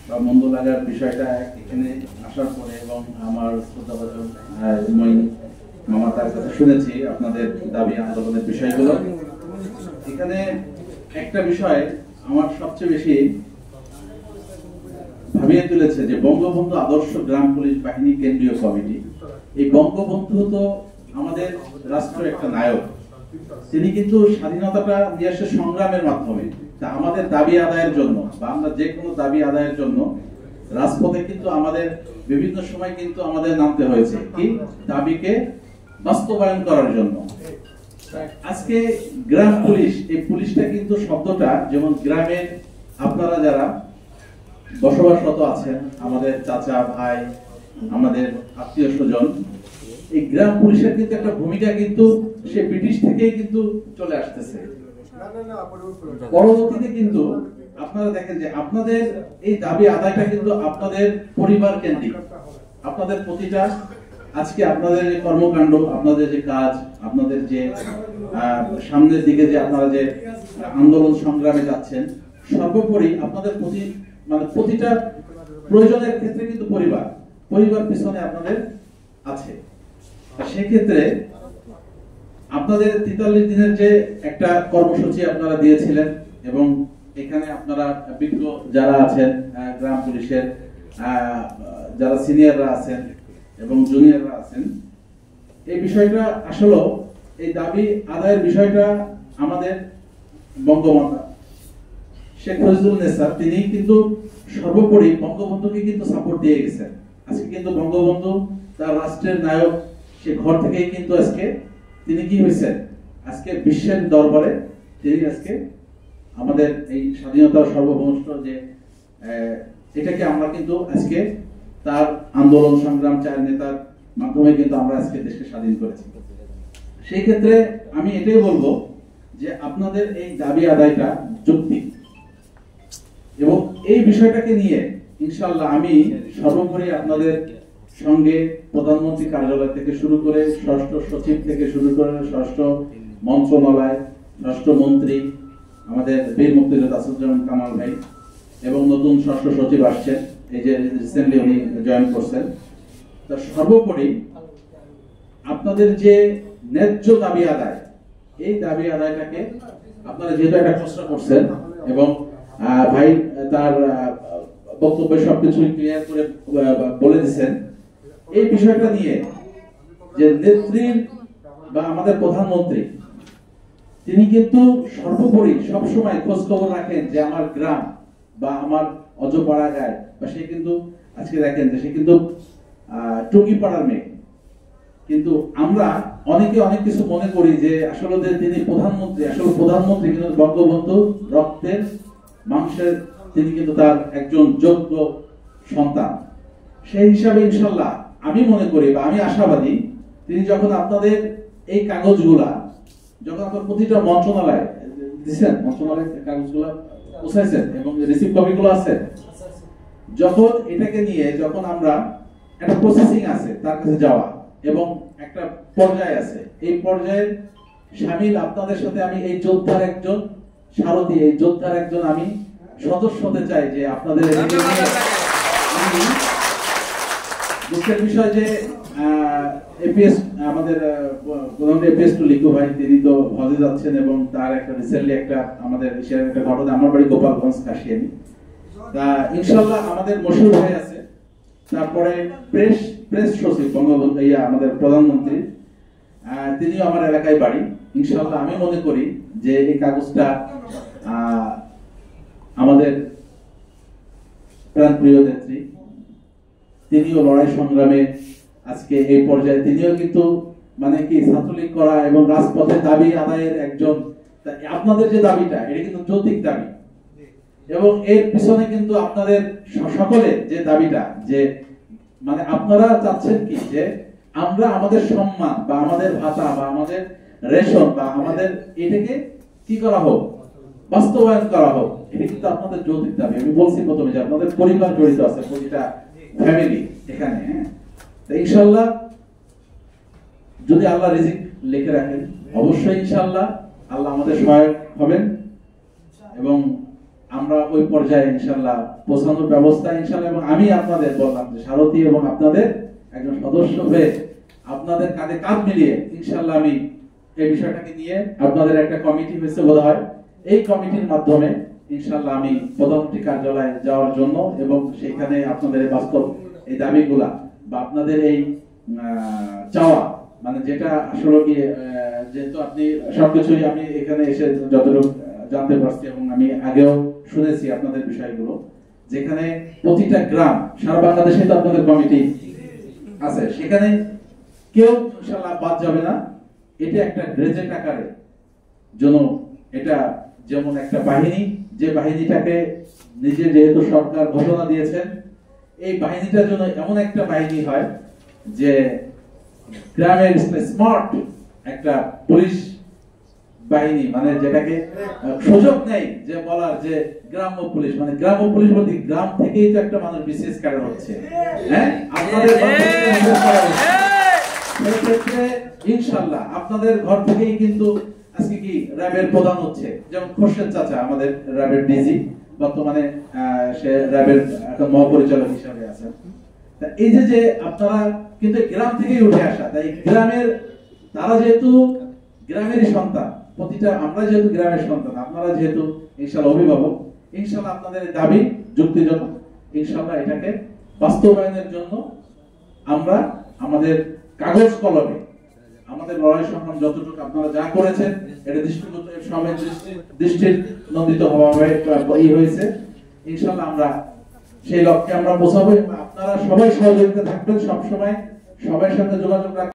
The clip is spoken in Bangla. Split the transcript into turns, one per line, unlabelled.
বা মন্দ লাগার বিষয়টা এখানে আসার পরে এবং আমার শ্রদ্ধাভাজন মামা তার কাছে শুনেছি আপনাদের দাবি আন্দোলনের বিষয়গুলো। এখানে একটা বিষয় আমার সবচেয়ে বেশি ভাবিয়ে তুলেছে যে বঙ্গবন্ধু আদর্শ গ্রাম পুলিশ বাহিনী কেন্দ্রীয় কমিটি। এই বঙ্গবন্ধু তো আমাদের রাষ্ট্রের একটা নায়ক, তিনি কিন্তু স্বাধীনতাটা নিয়ে আসে সংগ্রামের মাধ্যমে। তা আমাদের দাবি আদায়ের জন্য বা আমরা যে কোনো দাবি আদায়ের জন্য রাজপথে কিন্তু আমাদের বিভিন্ন সময় কিন্তু আমাদের নামতে হয়েছে কি দাবিকে বাস্তবায়ন করার জন্য। আজকে গ্রাম পুলিশ, এই পুলিশটা কিন্তু শব্দটা যেমন গ্রামের আপনারা যারা বসবাসরত আছেন, আমাদের চাচা ভাই, আমাদের আত্মীয় স্বজন, এই গ্রাম পুলিশের কিন্তু একটা ভূমিকা কিন্তু সে ব্রিটিশ থেকেই কিন্তু চলে আসতেছে। পরবর্তীতে কিন্তু আপনারা দেখেন যে আপনাদের এই দাবি আদায়টা কিন্তু আপনাদের পরিবার কেন্দ্রিক। আপনাদের প্রতিটা আজকে আপনাদের যে কর্মকাণ্ড, আপনাদের যে কাজ, আপনাদের যে সামনের দিকে যে আপনারা যে আন্দোলন সংগ্রামে যাচ্ছেন, সর্বোপরি আপনাদের প্রতিটা প্রয়োজনের ক্ষেত্রে কিন্তু পরিবার পিছনে আপনাদের আছে। সেক্ষেত্রে আপনাদের 43 দিনের যে একটা কর্মসূচি আপনারা দিয়েছিলেন এবং এখানে আপনারা বিজ্ঞ যারা আছেন গ্রাম পুলিশের যারা সিনিয়ররা আছেন এবং জুনিয়ররা আছেন, এই বিষয়টা আসলে এই দাবি আদায়ের বিষয়টা আমাদের বঙ্গমাতা শেখ মুজিবুন্নেছা তিনি কিন্তু সর্বোপরি বঙ্গবন্ধুকে কিন্তু সাপোর্ট দিয়ে গেছেন। আজকে কিন্তু বঙ্গবন্ধু তার রাষ্ট্রের নায়ক, সে ঘর থেকেই কিন্তু আজকে তিনি কি হয়েছেন, আজকে বিশ্বের দরবারে তিনি আজকে আমাদের এই স্বাধীনতার সর্বভৌমত্ব যে এটাকে আমরা কিন্তু আজকে তার আন্দোলন সংগ্রাম চার নেতার মাধ্যমে কিন্তু আমরা আজকে দেশকে স্বাধীন করেছি। সেই ক্ষেত্রে আমি এটাই বলবো যে আপনাদের এই দাবি আদায়টা যৌক্তিক এবং এই বিষয়টাকে নিয়ে ইনশাআল্লাহ আমি সর্বোপরি আপনাদের সঙ্গে প্রধানমন্ত্রী কার্যালয় থেকে শুরু করে ষষ্ঠ সচিব থেকে শুরু করে ষষ্ঠ মন্ত্রণালয়, ষষ্ঠ মন্ত্রী আমাদের বীর মুক্তিযোদ্ধা আসাদুজ্জামান কামাল ভাই এবং নতুন ষষ্ঠ সচিব আসছেন, এই যে রিসেন্টলি উনি জয়েন করছেন। তা সর্বোপরি আপনাদের যে ন্যায্য দাবি আদায়, এই দাবি আদায়টাকে আপনারা যেহেতু একটা প্রশ্ন করছেন এবং ভাই তার বক্তব্যে সবকিছু ক্লিয়ার করে বলে দিচ্ছেন, এই বিষয়টা নিয়ে যে নেত্রী বা আমাদের প্রধানমন্ত্রী তিনি কিন্তু সর্বোপরি সবসময় খোঁজ খবর রাখেন যে আমার গ্রাম বা আমার অজপাড়া গায়ে, বা সে কিন্তু আজকে দেখেন যে সে কিন্তু টুঙ্গিপাড়ার মেয়ে। কিন্তু আমরা অনেকে অনেক কিছু মনে করি যে আসলে তিনি প্রধানমন্ত্রী, আসলে প্রধানমন্ত্রী কিন্তু বঙ্গবন্ধু রক্তের মাংসের, তিনি কিন্তু তার একজন যোগ্য সন্তান। সেই হিসাবে ইনশাল্লাহ আমি মনে করি বা আমি আশাবাদী, তিনি যখন আপনাদের এই কাগজগুলা যখন আপনার প্রতিটা মন্ত্রণালয় দিচ্ছেন, মন্ত্রণালয় কাগজগুলা পৌঁছাইছেন এবং রিসিভ কপিগুলো আছে, যখন এটাকে নিয়ে যখন আমরা একটা প্রসেসিং আছে তার কাছে যাওয়া এবং একটা পর্যায়ে আছে, এই পর্যায়ে শামিল আপনাদের সাথে আমি এই যোদ্ধার একজন সারথী, এই যোদ্ধার একজন আমি সদস্য হতে চাই যে আপনাদের দুঃখের বিষয় যে এপিএস আমাদের প্রধানমন্ত্রী এপিএস টু লিখু ভাই তিনি তো হজে যাচ্ছেন এবং তার একটা রিসেন্টলি একটা আমাদের এশিয়ার একটা ঘটনা, আমার বাড়ি গোপালগঞ্জ কাশিয়ানি, তা ইনশাআল্লাহ আমাদের মশহুর ভাই আছে, তারপরে প্রেস সচিব বঙ্গবন্ধু আমাদের প্রধানমন্ত্রী তিনিও আমার এলাকায় বাড়ি। ইনশাআল্লাহ আমি মনে করি যে এই কাগজটা আমাদের প্রাণপ্রিয় নেত্রী তিনিও লড়াই সংগ্রামে আজকে এই পর্যায়ে তিনিও কিন্তু মানে কি ছাত্রলীগ করা এবং রাজপথে দাবি আদায়ের একজন, আপনাদের যে দাবিটা এটা কিন্তু যৌক্তিক দাবি এবং এর পিছনে কিন্তু আপনাদের সকলের যে দাবিটা যে মানে আপনারা চাচ্ছেন কি যে আমরা আমাদের সম্মান বা আমাদের ভাতা বা আমাদের রেশন বা আমাদের এটাকে কি করা হোক, বাস্তবায়ন করা হোক, এটা কিন্তু আপনাদের যৌক্তিক দাবি। আমি বলছি প্রথমে যে আপনাদের পরিবার জড়িত আছে, প্রতিটা ফ্যামিলি এখানে। ইনশাআল্লাহ যদি আল্লাহ রিজিক লিখে রাখেন, অবশ্যই ইনশাআল্লাহ আল্লাহ আমাদের সহায়ক হবেন এবং আমরা ওই পর্যায়ে ইনশাআল্লাহ পৌঁছানোর ব্যবস্থা ইনশাআল্লাহ, এবং আমি আপনাদের বললাম যে সারথি এবং আপনাদের একজন সদস্য হয়ে আপনাদের কাঁধে কাঁধ মিলিয়ে ইনশাআল্লাহ আমি এই বিষয়টাকে নিয়ে আপনাদের একটা কমিটি হয়েছে বোধ হয়, এই কমিটির মাধ্যমে ইনশাআল্লাহ আমি প্রধানমন্ত্রী কার্যালয়ে যাওয়ার জন্য এবং সেখানে আপনাদের বাস্তব এই দাবিগুলা বা আপনাদের এই চাওয়া, মানে যেটা আসলে কি যেহেতু আপনি সবকিছুই আমি এখানে এসে যতটুকু জানতে পারছি এবং আমি আগেও শুনেছি আপনাদের বিষয়গুলো, যেখানে প্রতিটা গ্রাম সারা বাংলাদেশে তো আপনাদের কমিটি আছে, সেখানে কেউ ইনশাআল্লাহ বাদ যাবে না। এটা একটা গ্রেজেট আকারে জন্য এটা যেমন একটা বাহিনী, যে বাহিনীটাকে নিজে যেহেতু সরকার ঘোষণা দিয়েছেন, এই বাহিনীটার জন্য এমন একটা বাহিনী হয় যে গ্রামের স্মার্ট একটা পুলিশ বাহিনী, মানে যেটাকে সুযোগ নেই যে বলার যে গ্রাম্য পুলিশ, মানে গ্রাম্য পুলিশ বলতে গ্রাম থেকেই তো একটা মানুষ বিশেষ ক্যাডার হচ্ছে। হ্যাঁ, আপনাদের ইনশাআল্লাহ আপনাদের ঘর থেকেই কিন্তু আজকে কি র্যাবের প্রধান হচ্ছে, যেমন খোরশেদ চাচা আমাদের র্যাবের ডিজি, বর্তমানে সে র্যাবের এখন মহাপরিচালক হিসাবে আছেন। এই যে আপনারা কিন্তু গ্রাম থেকেই উঠে আসা, তাই গ্রামের তারা যেহেতু গ্রামেরই সন্তান, প্রতিটা আমরা যেহেতু গ্রামের সন্তান, আপনারা যেহেতু ইনশাআল্লাহ অভিভাবক, ইনশাআল্লাহ আপনাদের দাবি যুক্তিজনক, ইনশাআল্লাহ এটাকে বাস্তবায়নের জন্য আমরা আমাদের কাগজ কলমে আমাদের লড়াই সংগ্রাম যতটুকু আপনারা যা করেছেন এটা দৃষ্টির নন্দিত হয়েছে, ইনশাআল্লাহ আমরা সেই লক্ষ্যে আমরা পৌঁছাবো। আপনারা সবাই সহযোগিতা থাকবেন, সবসময় সবার সাথে যোগাযোগ রাখবেন।